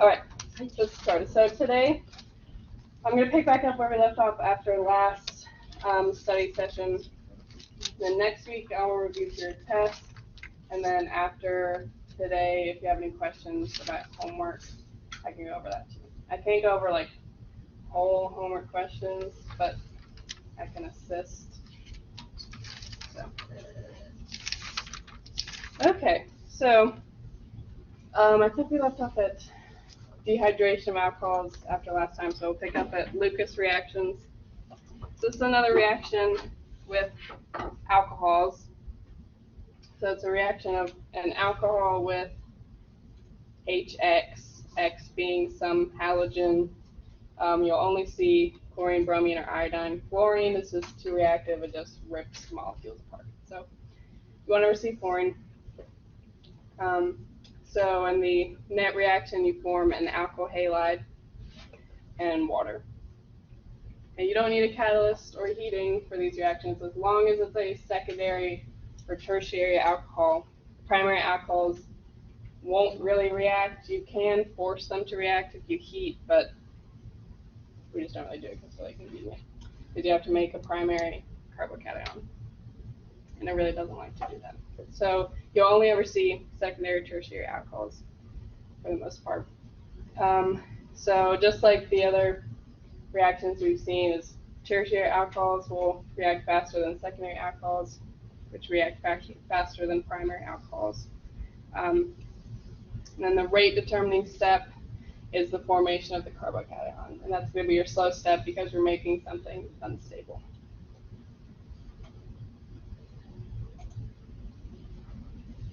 Alright, let's start. So today, I'm going to pick back up where we left off after last study session. Then next week, I will review your tests. And then after today, if you have any questions about homework, I can go over that too. I can't go over like whole homework questions, but I can assist. So. Okay, so I think we left off at dehydration of alcohols after last time, so we'll pick up at Lucas reactions. So this is another reaction with alcohols. So it's a reaction of an alcohol with HX, X being some halogen. You'll only see chlorine, bromine, or iodine. Fluorine is just too reactive, it just rips molecules apart. So you want to receive fluorine. So in the net reaction, you form an alkyl halide and water. And you don't need a catalyst or heating for these reactions as long as it's a secondary or tertiary alcohol. Primary alcohols won't really react. You can force them to react if you heat, but we just don't really do it because it's really convenient. Because you have to make a primary carbocation. And it really doesn't like to do that. So you'll only ever see secondary, tertiary alcohols for the most part. So just like the other reactions we've seen, is tertiary alcohols will react faster than secondary alcohols, which react faster than primary alcohols. And then the rate determining step is the formation of the carbocation, and that's going to be your slow step because you're making something unstable.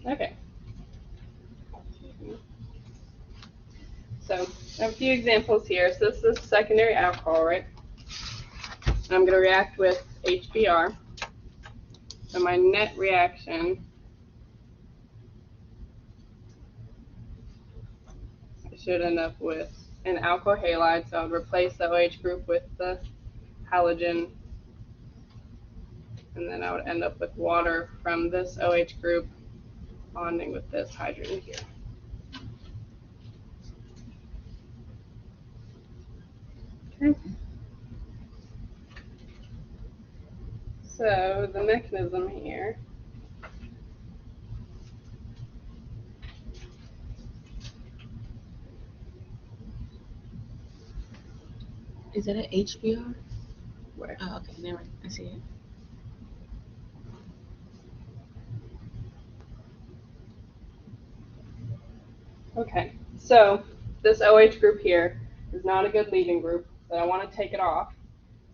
Okay. So I have a few examples here. So this is secondary alcohol, right? And I'm going to react with HBr. So my net reaction, I should end up with an alkyl halide. So I would replace the OH group with the halogen. And then I would end up with water from this OH group bonding with this hydrogen here. Okay. So the mechanism here . Is that an HBr? Where? Oh, okay, never mind. I see it. Okay, so this OH group here is not a good leaving group, so I want to take it off.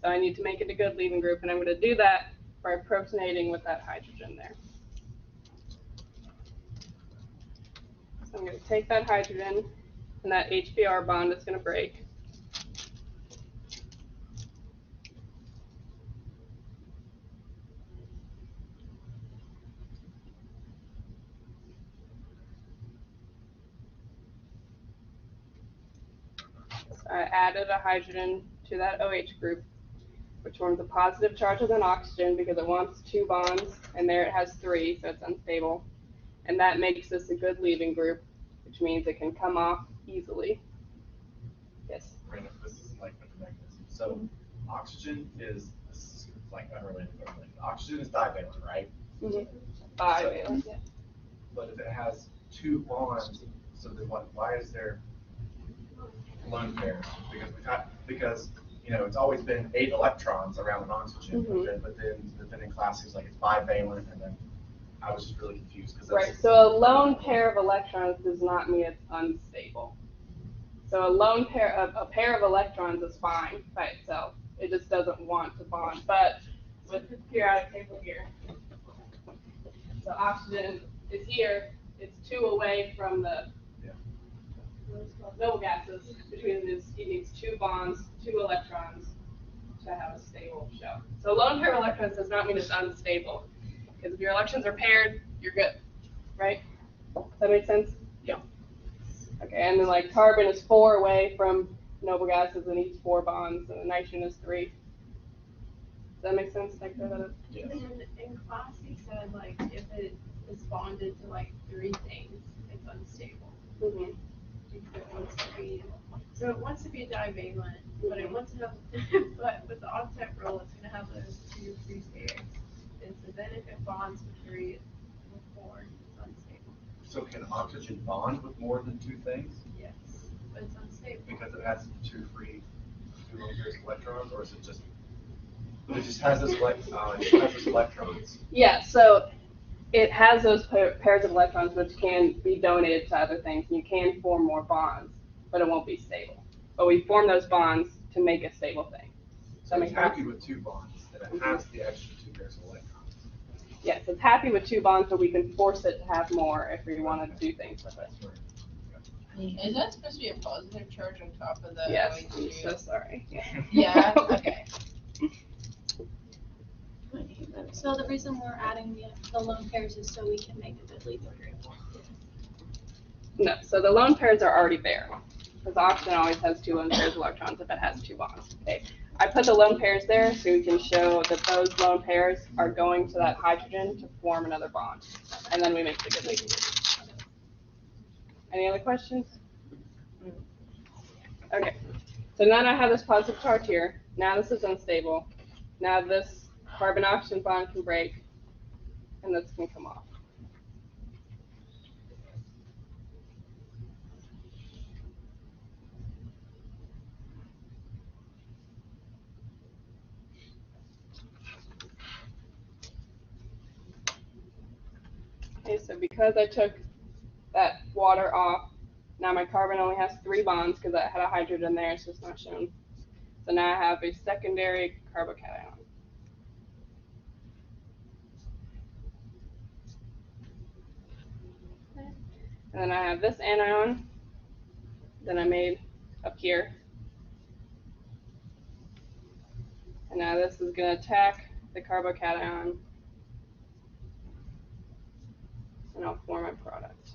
So I need to make it a good leaving group, and I'm going to do that by protonating with that hydrogen there. So I'm going to take that hydrogen, and that HBr bond is going to break. So I added a hydrogen to that OH group, which forms a positive charge with an oxygen because it wants 2 bonds, and there it has 3, so it's unstable. And that makes this a good leaving group, which means it can come off easily. Yes? Brandon, this is like the mechanism. So oxygen is, this is like unrelated, but related. Oxygen is divalent, right? Mm-hmm. Bivalent, yeah. But if it has 2 bonds, so then why is there lone pairs? Because you know, it's always been 8 electrons around an oxygen, but then in classes like it's bivalent, and then I was just really confused because right. So a lone pair of electrons does not mean it's unstable. So a pair of electrons is fine by itself. It just doesn't want to bond. But with the periodic table here, so oxygen is here. It's 2 away from the noble gases. Between these, it needs 2 bonds, 2 electrons to have a stable shell. So a lone pair of electrons does not mean it's unstable. Because if your electrons are paired, you're good, right? Does that make sense? Yeah. Okay, and then like carbon is 4 away from noble gases and needs 4 bonds, and the nitrogen is 3. Does that make sense? Yeah. And in class you said like if it is bonded to like 3 things, it's unstable. Mm-hmm. Because it wants to be So it wants to be divalent, but it wants to have, but with the octet rule, it's gonna have those two free pairs. And so then if it bonds with three or four, it's unstable. So can oxygen bond with more than two things? Yes, but it's unstable. Because it has two lone pairs of electrons, or is it just, it just has this electrons? Yeah, so it has those pairs of electrons which can be donated to other things. You can form more bonds, but it won't be stable. But we form those bonds to make a stable thing. So it's happy with two bonds, and it has the extra two pairs of electrons. Yes, it's happy with two bonds, but we can force it to have more if we want to do things with it. Is that supposed to be a positive charge on top of the Yes, I'm OH2? so sorry. Yeah, okay. So the reason we're adding the lone pairs is so we can make a good lethal group. No, so the lone pairs are already there. Because oxygen always has two lone pairs of electrons if it has two bonds. Okay, I put the lone pairs there so we can show that those lone pairs are going to that hydrogen to form another bond. And then we make the good lethal group. Any other questions? Okay, so now I have this positive charge here. Now this is unstable. Now this carbon-oxygen bond can break, and this can come off. Okay, so because I took that water off, now my carbon only has 3 bonds because I had a hydrogen there, so it's not shown. So now I have a secondary carbocation. And then I have this anion that I made up here. And now this is going to attack the carbocation, and I'll form a product.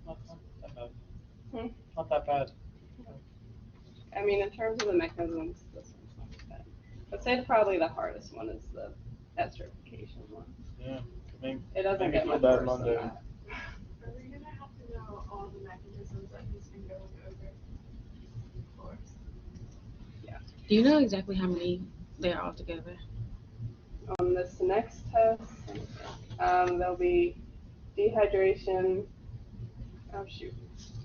Not that bad. Hmm? Not that bad. I mean, in terms of the mechanisms, this one's not too bad. I'd say probably the hardest one is the esterification one. Yeah. Maybe, It doesn't maybe get feel much bad worse Monday. than that. Are we gonna have to know all the mechanisms that he's been going over? Of course. Do you know exactly how many there are altogether? On this next test, there'll be dehydration, oh shoot,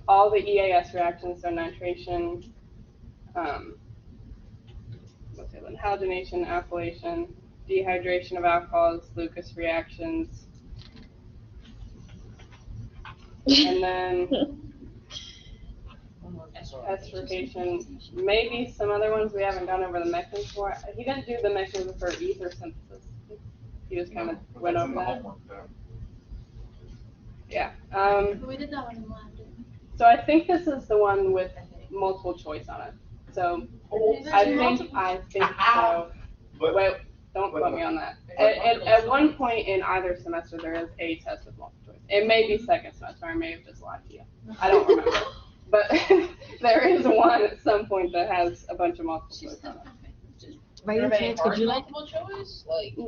all the EAS reactions, so nitration, what's the other one? Halogenation, alkylation, dehydration of alcohols, Lucas reactions, and then esterification, maybe some other ones we haven't gone over the mechanism for. He didn't do the mechanism for ether synthesis. He just kind of went That's over in the that. homework, though. Yeah. But we did that one in lab, didn't we? So I think this is the one with multiple choice on it. So I think so. But Wait, don't quote me on that. At one point in either semester, there is a test with multiple choice. It may be second semester. I may have just lied to you. I don't remember. But there is one at some point that has a bunch of multiple choice on it. By Are any they chance, hard could you like multiple choice? Like, No.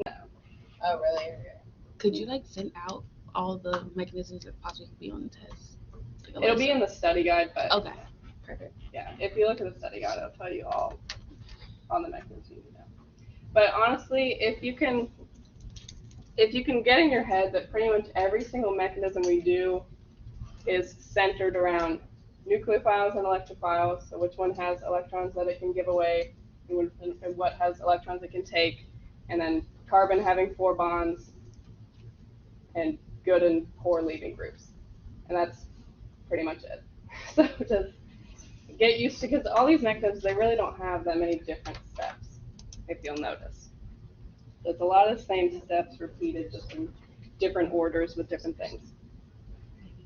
oh, really? Okay. could you like send out all the mechanisms that possibly could be on the test? Like a It'll be list? in the study guide, but Okay, perfect. yeah, if you look at the study guide, it'll tell you all on the mechanisms you need to know. But honestly, if you can get in your head that pretty much every single mechanism we do is centered around nucleophiles and electrophiles, so which one has electrons that it can give away, and what has electrons it can take, and then carbon having 4 bonds, and good and poor leaving groups. And that's pretty much it. So just get used to, because all these mechanisms, they really don't have that many different steps, if you'll notice. It's a lot of the same steps repeated, just in different orders with different things.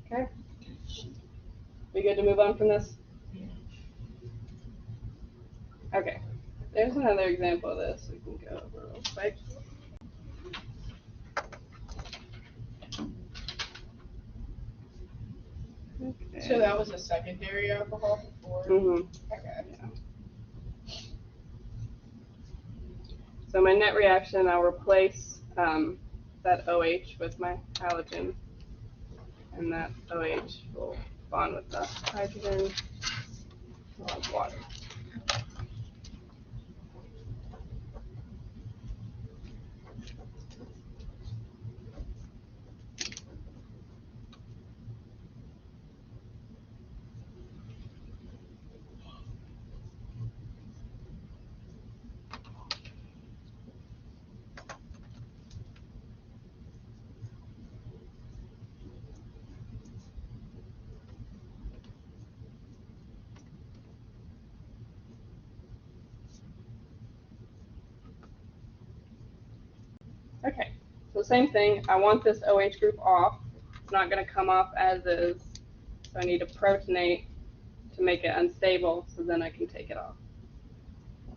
Okay? We good to move on from this? Okay. There's another example of this we can go over real quick. Okay. So that was a secondary alcohol before? Mhm. Okay. So my net reaction, I'll replace that OH with my halogen. and that OH will bond with the hydrogen of water. Okay, so same thing, I want this OH group off. It's not gonna come off as is, so I need to protonate to make it unstable, so then I can take it off.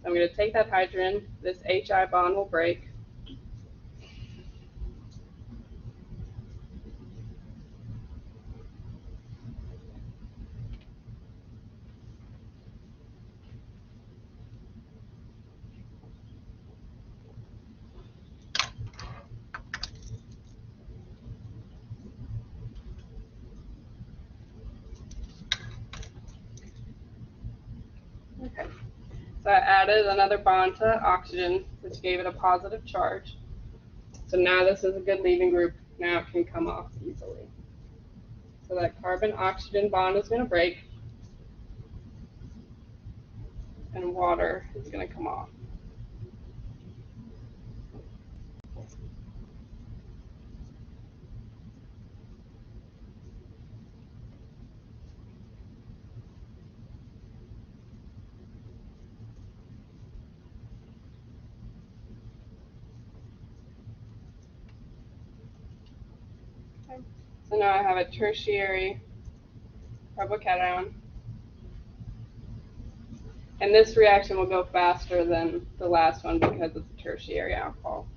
So I'm gonna take that hydrogen, this HI bond will break. Okay, so I added another bond to oxygen, which gave it a positive charge. So now this is a good leaving group, now it can come off easily. So that carbon-oxygen bond is gonna break, and water is gonna come off. Okay. So now I have a tertiary carbocation. And this reaction will go faster than the last one because it's a tertiary alcohol.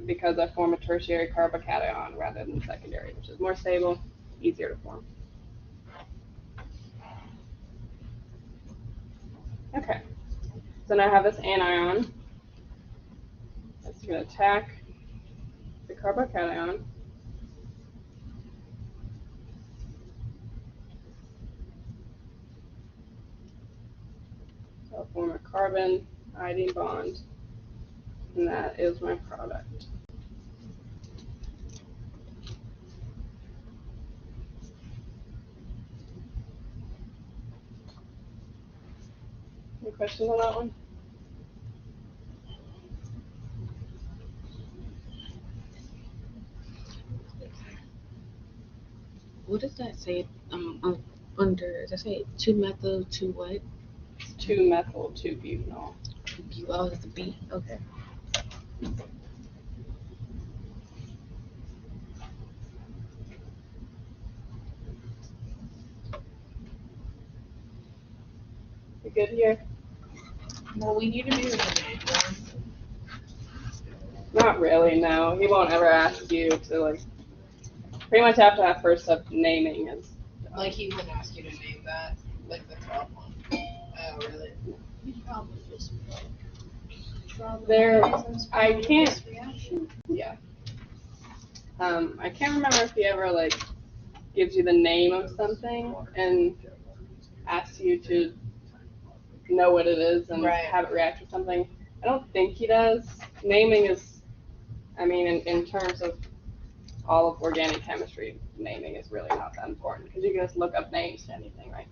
Because I form a tertiary carbocation rather than secondary, which is more stable, easier to form. Okay, so now I have this anion. It's going to attack the carbocation. So I'll form a carbon-iodine bond, and that is my product. Any questions on that one? What does that say? Under, does that say 2-methyl, 2 what? 2-methyl, 2-butanol. Oh, it's the B. Okay. You good here? Well, we need to be with Not really, no. He won't ever ask you to, like, pretty much after that first step, naming is done. Like, he wouldn't ask you to name that, like the top one. Oh, really? You'd probably just draw the There- mechanisms for I can't- this reaction. Yeah. I can't remember if he ever, like, gives you the name of something and asks you to know what it is and Right. have it react to something. I don't think he does. Naming is, I mean, in terms of all of organic chemistry, naming is really not that important because you can just look up names to anything, right?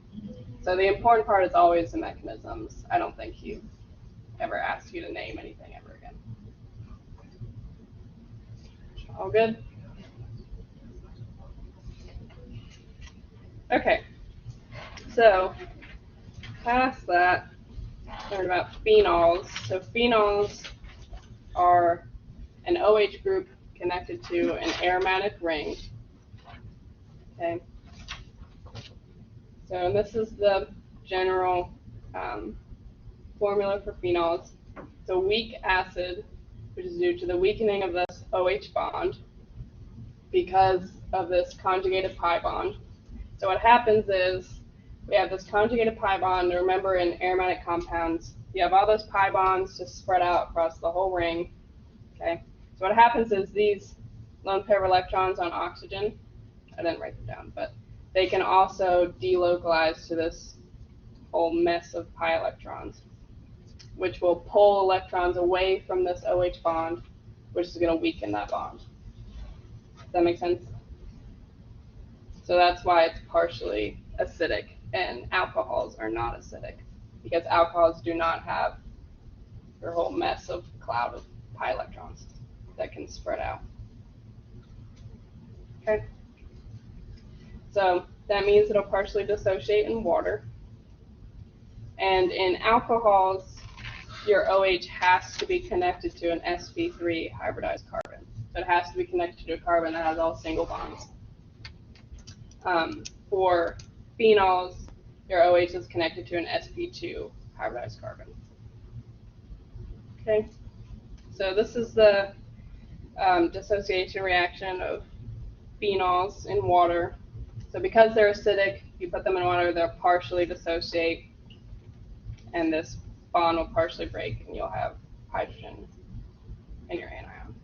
So the important part is always the mechanisms. I don't think he ever asks you to name anything ever again. All good? Okay. So, past that, learn about phenols. So phenols are an OH group connected to an aromatic ring. Okay. So and this is the general formula for phenols. It's a weak acid, which is due to the weakening of this OH bond because of this conjugated pi bond. So what happens is we have this conjugated pi bond. Remember, in aromatic compounds, you have all those pi bonds just spread out across the whole ring. Okay. So what happens is these lone pair of electrons on oxygen I didn't write them down, but they can also delocalize to this whole mess of pi electrons, which will pull electrons away from this OH bond, which is going to weaken that bond. Does that make sense? So that's why it's partially acidic, and alcohols are not acidic, because alcohols do not have their whole mess of cloud of pi electrons that can spread out. Okay. So that means it'll partially dissociate in water. And in alcohols, your OH has to be connected to an sp3 hybridized carbon. So it has to be connected to a carbon that has all single bonds. For phenols, your OH is connected to an sp2 hybridized carbon. Okay, so this is the dissociation reaction of phenols in water. So because they're acidic, you put them in water, they'll partially dissociate, and this bond will partially break, and you'll have hydrogen in your anion.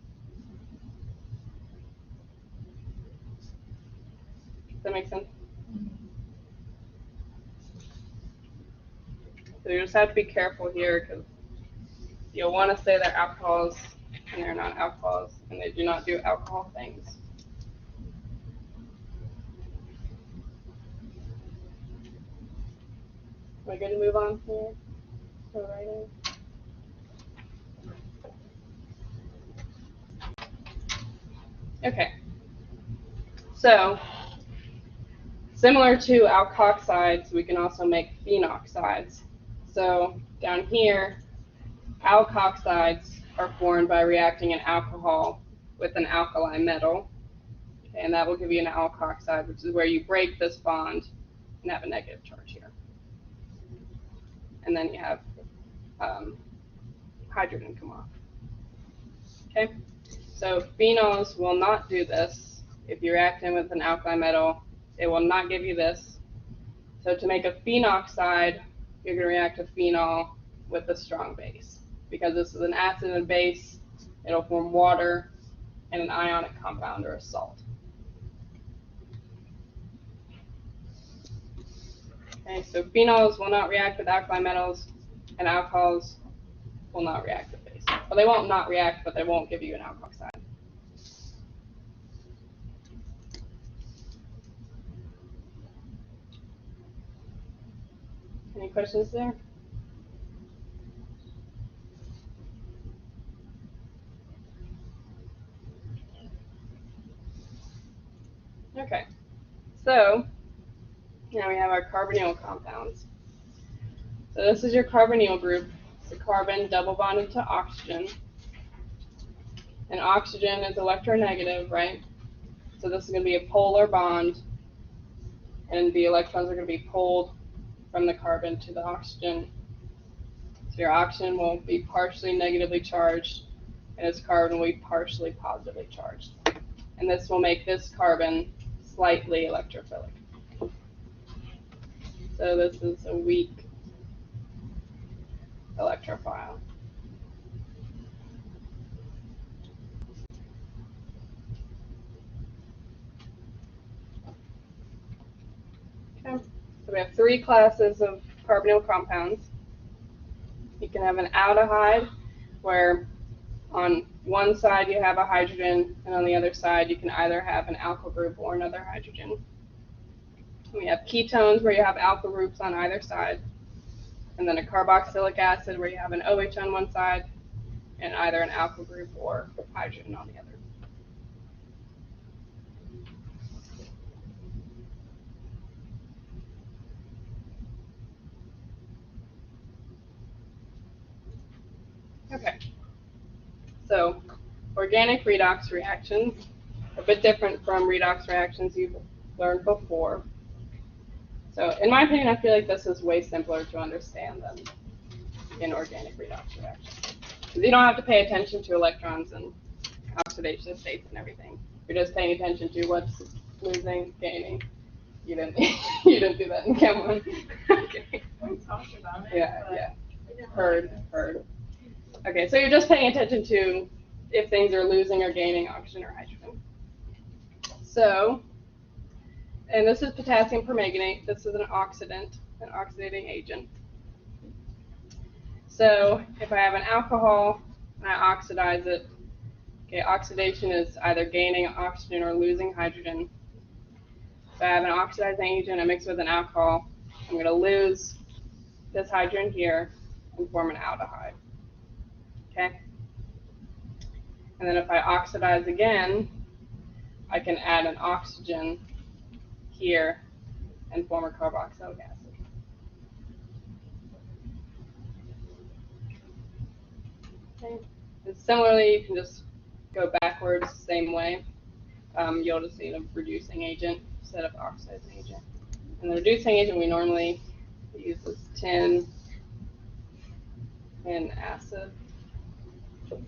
Does that make sense? So you just have to be careful here, because you'll want to say they're alcohols, and they're not alcohols, and they do not do alcohol things. Am I good to move on here? Go right in. Okay. So, similar to alkoxides, we can also make phenoxides. So, down here, alkoxides are formed by reacting an alcohol with an alkali metal. Okay, and that will give you an alkoxide, which is where you break this bond and have a negative charge here. And then you have hydrogen come off. Okay, so phenols will not do this. If you react in with an alkali metal, it will not give you this. So to make a phenoxide, you're going to react a phenol with a strong base. Because this is an acid and base, it'll form water and an ionic compound or a salt. Okay, so phenols will not react with alkali metals, and alcohols will not react with base. Well, they won't not react, but they won't give you an alkoxide. Any questions there? Okay, so now we have our carbonyl compounds. So this is your carbonyl group. It's a carbon double bonded to oxygen. And oxygen is electronegative, right? So this is going to be a polar bond, and the electrons are going to be pulled from the carbon to the oxygen. So your oxygen will be partially negatively charged, and its carbon will be partially positively charged. And this will make this carbon slightly electrophilic. So this is a weak electrophile. Okay, so we have three classes of carbonyl compounds. You can have an aldehyde, where on one side you have a hydrogen, and on the other side you can either have an alkyl group or another hydrogen. We have ketones, where you have alkyl groups on either side, and then a carboxylic acid, where you have an OH on one side, and either an alkyl group or hydrogen on the other. Okay, so organic redox reactions, a bit different from redox reactions you've learned before. So in my opinion, I feel like this is way simpler to understand than in organic redox reactions. You don't have to pay attention to electrons and oxidation states and everything. You're just paying attention to what's losing, gaining. You didn't you didn't do that in Chem 1. Okay. We talked about it. Yeah, but yeah. we didn't Heard. like it. Okay, so you're just paying attention to if things are losing or gaining oxygen or hydrogen. So And this is potassium permanganate. This is an oxidant, an oxidating agent. So if I have an alcohol and I oxidize it, okay, oxidation is either gaining oxygen or losing hydrogen. So I have an oxidizing agent, I mix it with an alcohol, I'm going to lose this hydrogen here and form an aldehyde. Okay? And then if I oxidize again, I can add an oxygen here and form a carboxylic acid. Okay. And similarly, you can just go backwards, same way. You'll just need a reducing agent instead of oxidizing agent. And the reducing agent we normally use is tin and acid. So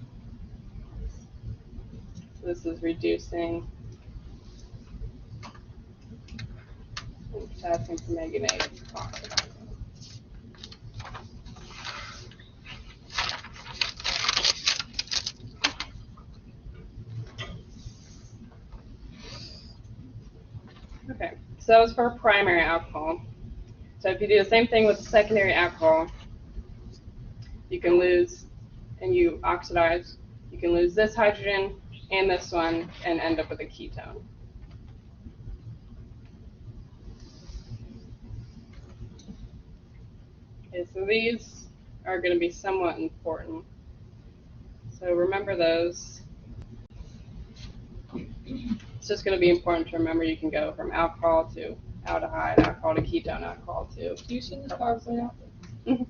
this is reducing potassium permanganate oxidizing. Okay, so that was for primary alcohol. So if you do the same thing with secondary alcohol, you can lose, and you oxidize, you can lose this hydrogen and this one and end up with a ketone. Okay, so these are going to be somewhat important. So remember those. It's just going to be important to remember you can go from alcohol to aldehyde, alcohol to ketone, alcohol to carboxylic acid.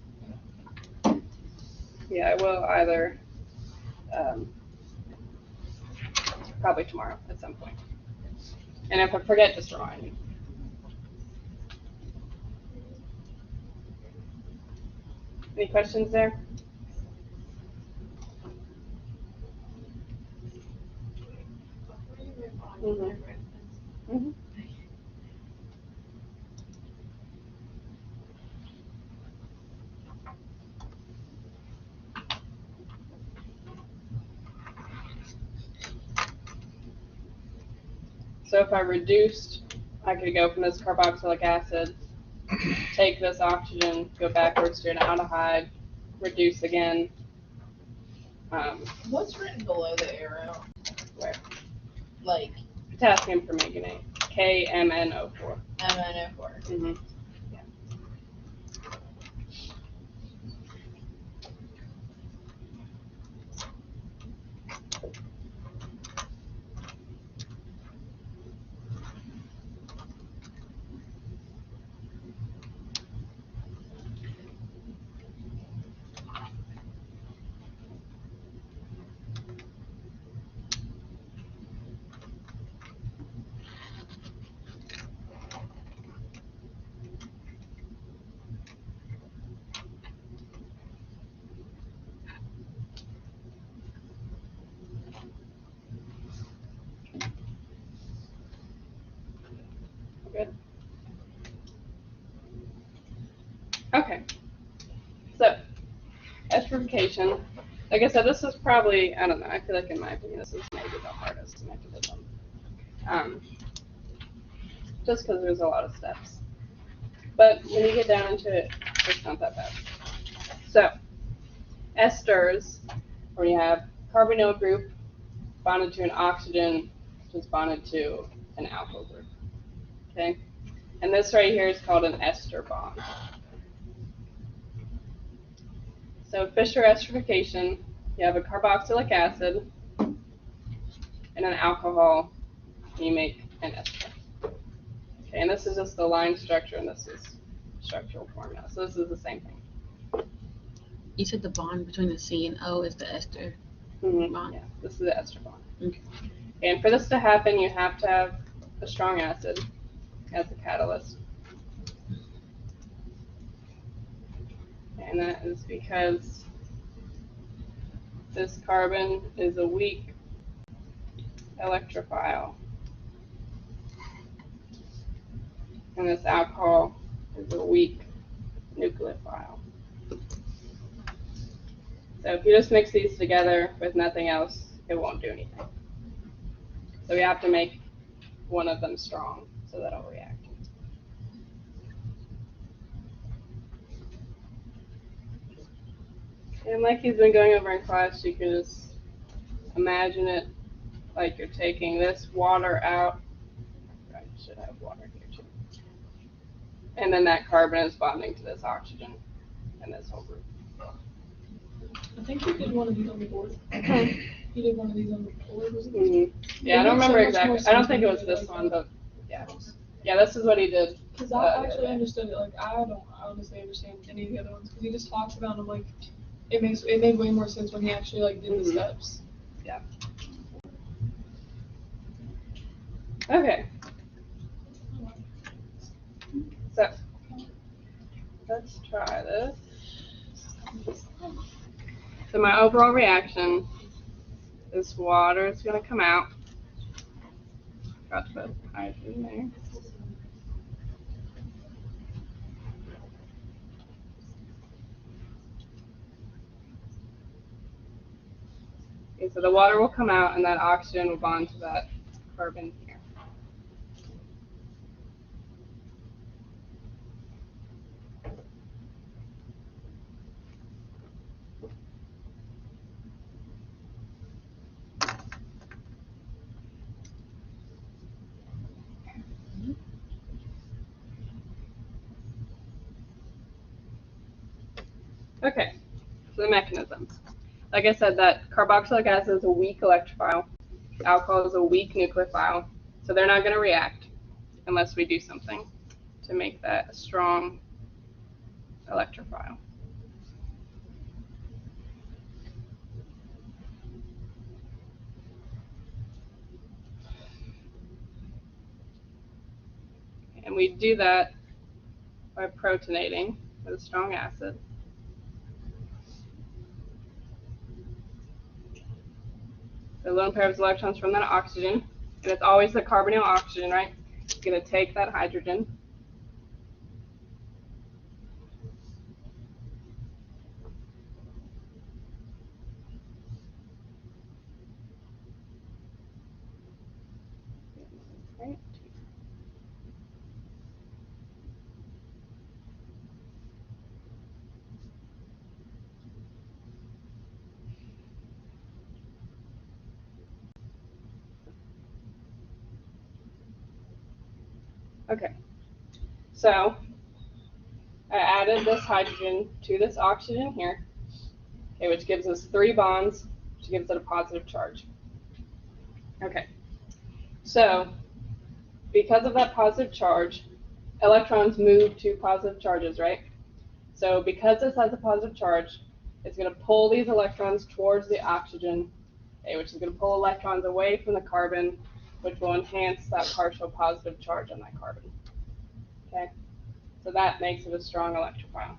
Yeah, I will either, probably tomorrow at some point. And if I forget, just remind me. Any questions there? Mm-hmm. So if I reduced, I could go from this carboxylic acid, take this oxygen, go backwards to an aldehyde, reduce again. What's written below the arrow? Where? Like Potassium permanganate, KMnO4. MnO4. Mm-hmm. Good. Okay. So, esterification. Like I said, this is probably, I don't know, I feel like in my opinion, this is maybe the hardest mechanism. Just because there's a lot of steps. But when you get down into it, it's not that bad. So, esters, where you have carbonyl group bonded to an oxygen, which is bonded to an alkyl group. Okay? And this right here is called an ester bond. So Fischer esterification, you have a carboxylic acid and an alcohol, and you make an ester. Okay, and this is just the line structure, and this is structural formula. So this is the same thing. You said the bond between the C and O is the ester bond. Yeah, this is the ester bond. Okay. And for this to happen, you have to have a strong acid as a catalyst. And that is because this carbon is a weak electrophile. And this alcohol is a weak nucleophile. So if you just mix these together with nothing else, it won't do anything. So we have to make one of them strong so that'll react. And like he's been going over in class, you can just imagine it like you're taking this water out. I should have water here too. And then that carbon is bonding to this oxygen and this whole group. I think you did one of these on the board. You did one of these on the board, wasn't it? Mm-hmm. Yeah, I don't remember exactly. I don't think it was this one, but yeah. Yeah, this is what he did. Because I actually understood it. Like, I don't honestly understand any of the other ones. Because he just talks about them, like, it made way more sense when he actually, like, did the steps. Yeah. Okay. So, let's try this. So my overall reaction, this water is going to come out. Got to put hydrogen there. Okay, so the water will come out and that oxygen will bond to that carbon here. Okay, so the mechanism. Like I said, that carboxylic acid is a weak electrophile. Alcohol is a weak nucleophile. So they're not going to react unless we do something to make that a strong electrophile. And we do that by protonating with a strong acid. The lone pair of electrons from that oxygen, and it's always the carbonyl oxygen, right? It's going to take that hydrogen. Right. Okay, so I added this hydrogen to this oxygen here, okay, which gives us 3 bonds, which gives it a positive charge. Okay, so because of that positive charge, electrons move to positive charges, right? So because this has a positive charge, it's going to pull these electrons towards the oxygen, okay, which is going to pull electrons away from the carbon, which will enhance that partial positive charge on that carbon. Okay, so that makes it a strong electrophile.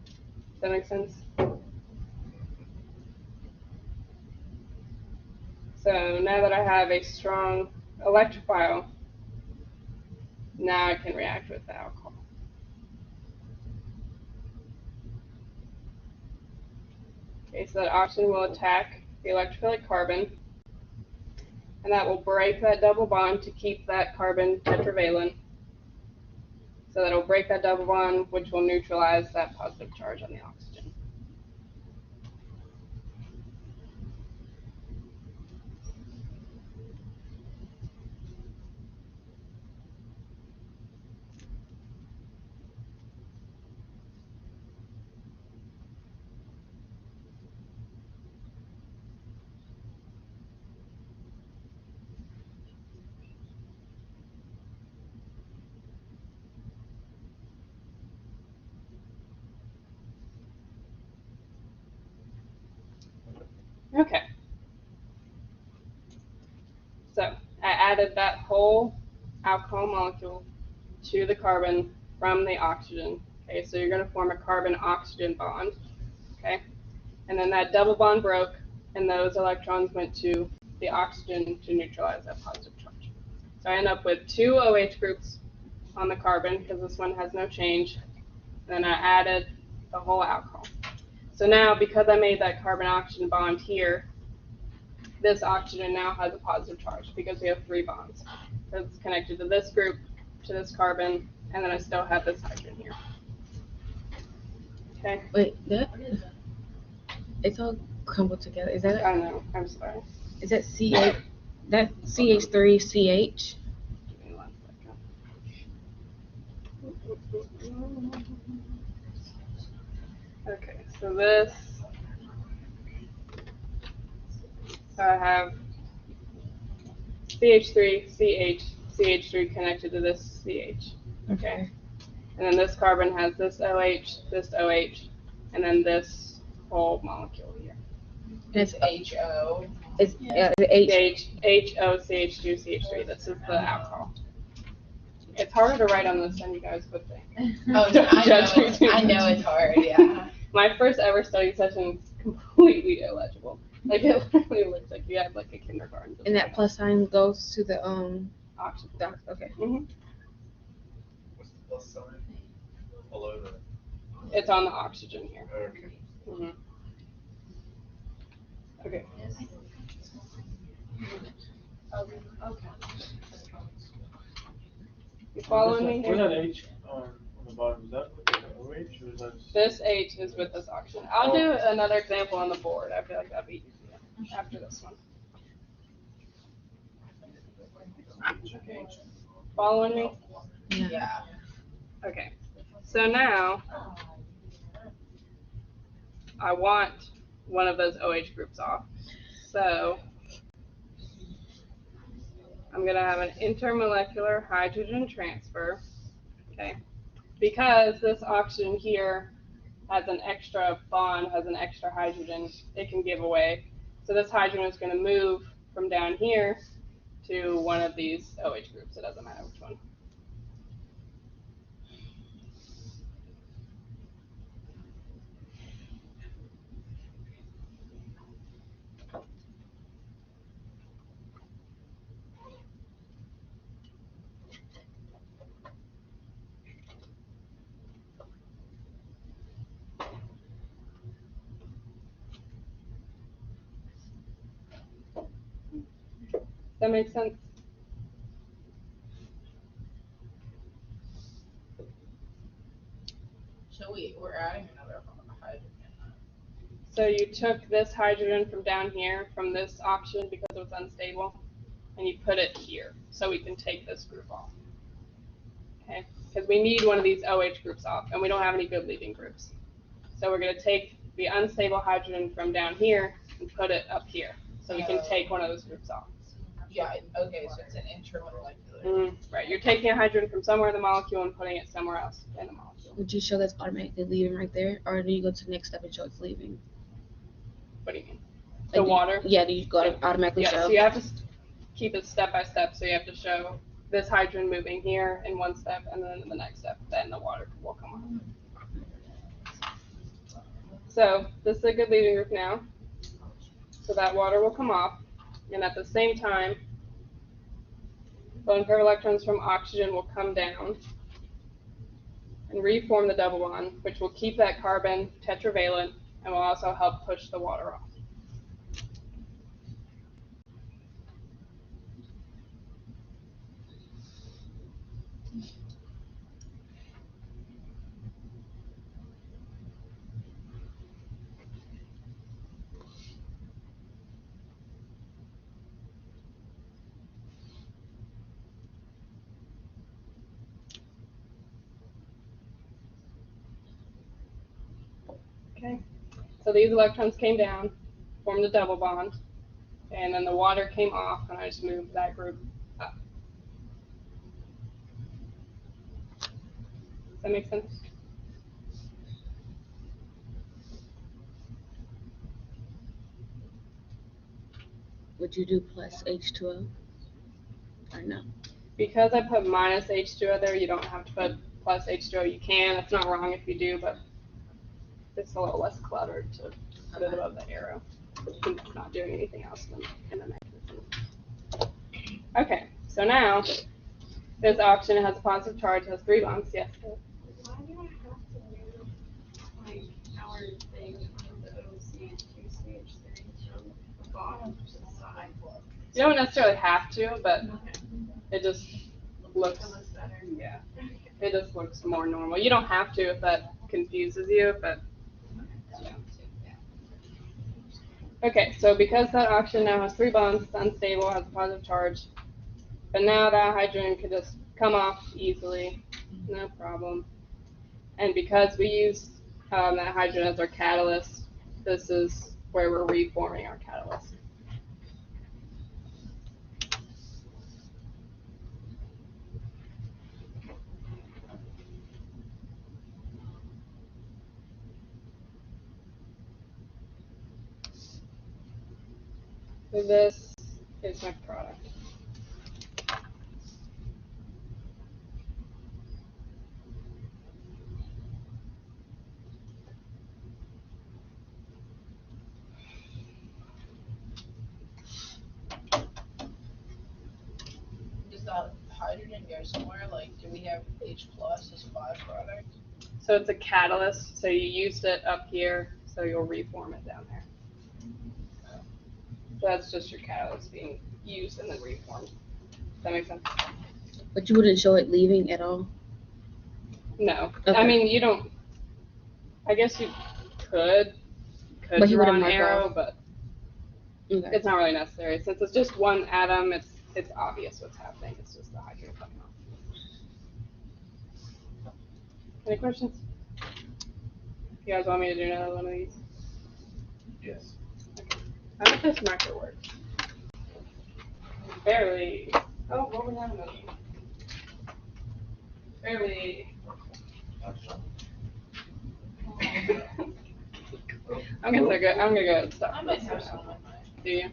Does that make sense? So now that I have a strong electrophile, now I can react with the alcohol. Okay, so that oxygen will attack the electrophilic carbon, and that will break that double bond to keep that carbon tetravalent. So that it'll break that double bond, which will neutralize that positive charge on the oxygen. Okay. So I added that whole alcohol molecule to the carbon from the oxygen. Okay, so you're going to form a carbon-oxygen bond. Okay, and then that double bond broke, and those electrons went to the oxygen to neutralize that positive charge. So I end up with 2 OH groups on the carbon because this one has no change. Then I added the whole alcohol. So now, because I made that carbon-oxygen bond here, this oxygen now has a positive charge because we have 3 bonds. So it's connected to this group, to this carbon, and then I still have this hydrogen here. Okay, Wait, it's all crumbled together. Is that I know, I'm sorry. is that CH? That CH3CH? Give me 1 second. Okay, so this, so I have CH3, CH, CH3 connected to this CH. Okay. And then this carbon has this OH, and then this whole molecule here. It's HO. It's Yeah. the H. HOCH2, CH3. This is the alcohol. It's harder to write on this than you guys would think. Oh, no, I know it's hard, yeah. My first ever study session is completely illegible. Like it literally looks like you had like a kindergarten. And that plus sign goes to the oxygen. Okay. What's the plus sign? Below the, It's on the oxygen here. okay. Mhm. Okay. You following me Where's here? that H on the bottom? Is that with the OH or is that? This H is with this oxygen. I'll do another example on the board. I feel like that'd be easier after this one. Okay. Following me? Yeah. Okay. So now I want one of those OH groups off. So I'm going to have an intermolecular hydrogen transfer. Okay. Because this oxygen here has an extra bond, has an extra hydrogen, it can give away. So this hydrogen is going to move from down here to one of these OH groups. It doesn't matter which one. Does that make sense? So we're adding another hydrogen. So you took this hydrogen from down here, from this oxygen because it was unstable, and you put it here, so we can take this group off. Okay, because we need one of these OH groups off, and we don't have any good leaving groups. So we're going to take the unstable hydrogen from down here and put it up here, so we can take one of those groups off. Yeah, okay, so it's an intermolecular. Right, you're taking a hydrogen from somewhere in the molecule and putting it somewhere else in the molecule. Would you show that's automatically leaving right there, or do you go to the next step and show it's leaving? What do you mean? The water? Yeah, do you go to automatically Yeah, show? so you have to keep it step by step, so you have to show this hydrogen moving here in one step, and then in the next step, then the water will come off. So this is a good leaving group now. So that water will come off, and at the same time, lone pair of electrons from oxygen will come down and reform the double bond, which will keep that carbon tetravalent and will also help push the water off. Okay, so these electrons came down, formed a double bond, and then the water came off, and I just moved that group up. Does that make sense? Would you do plus H2O? Or no? Because I put minus H2O there, you don't have to put plus H2O. You can, it's not wrong if you do, but it's a little less cluttered to put it above the arrow. It's not doing anything else in the mechanism. Okay, so now this oxygen has a positive charge, has 3 bonds. Yes. Why do I have to move, like, our thing from the OCH2CH3 from the bottom to the side? You don't necessarily have to, but it just looks, It looks better. yeah, it just looks more normal. You don't have to if that confuses you, but. Yeah. Okay, so because that oxygen now has 3 bonds, it's unstable, has a positive charge, but now that hydrogen could just come off easily, no problem. And because we use that hydrogen as our catalyst, this is where we're reforming our catalyst. So this is my product. Does that hydrogen go somewhere? Like, do we have H plus as a byproduct? So it's a catalyst, so you used it up here, so you'll reform it down there. So that's just your catalyst being used and then reformed. Does that make sense? But you wouldn't show it leaving at all? No. Okay. I mean, you don't, I guess you could But you draw wouldn't an mark arrow, off. but Okay. it's not really necessary. Since it's just one atom, it's obvious what's happening. It's just the hydrogen coming off. Any questions? You guys want me to do another one of these? Yes. I hope this marker works. Barely. Oh, what was that about? Barely. I'm gonna go and stop. I might have some on mine. Do you?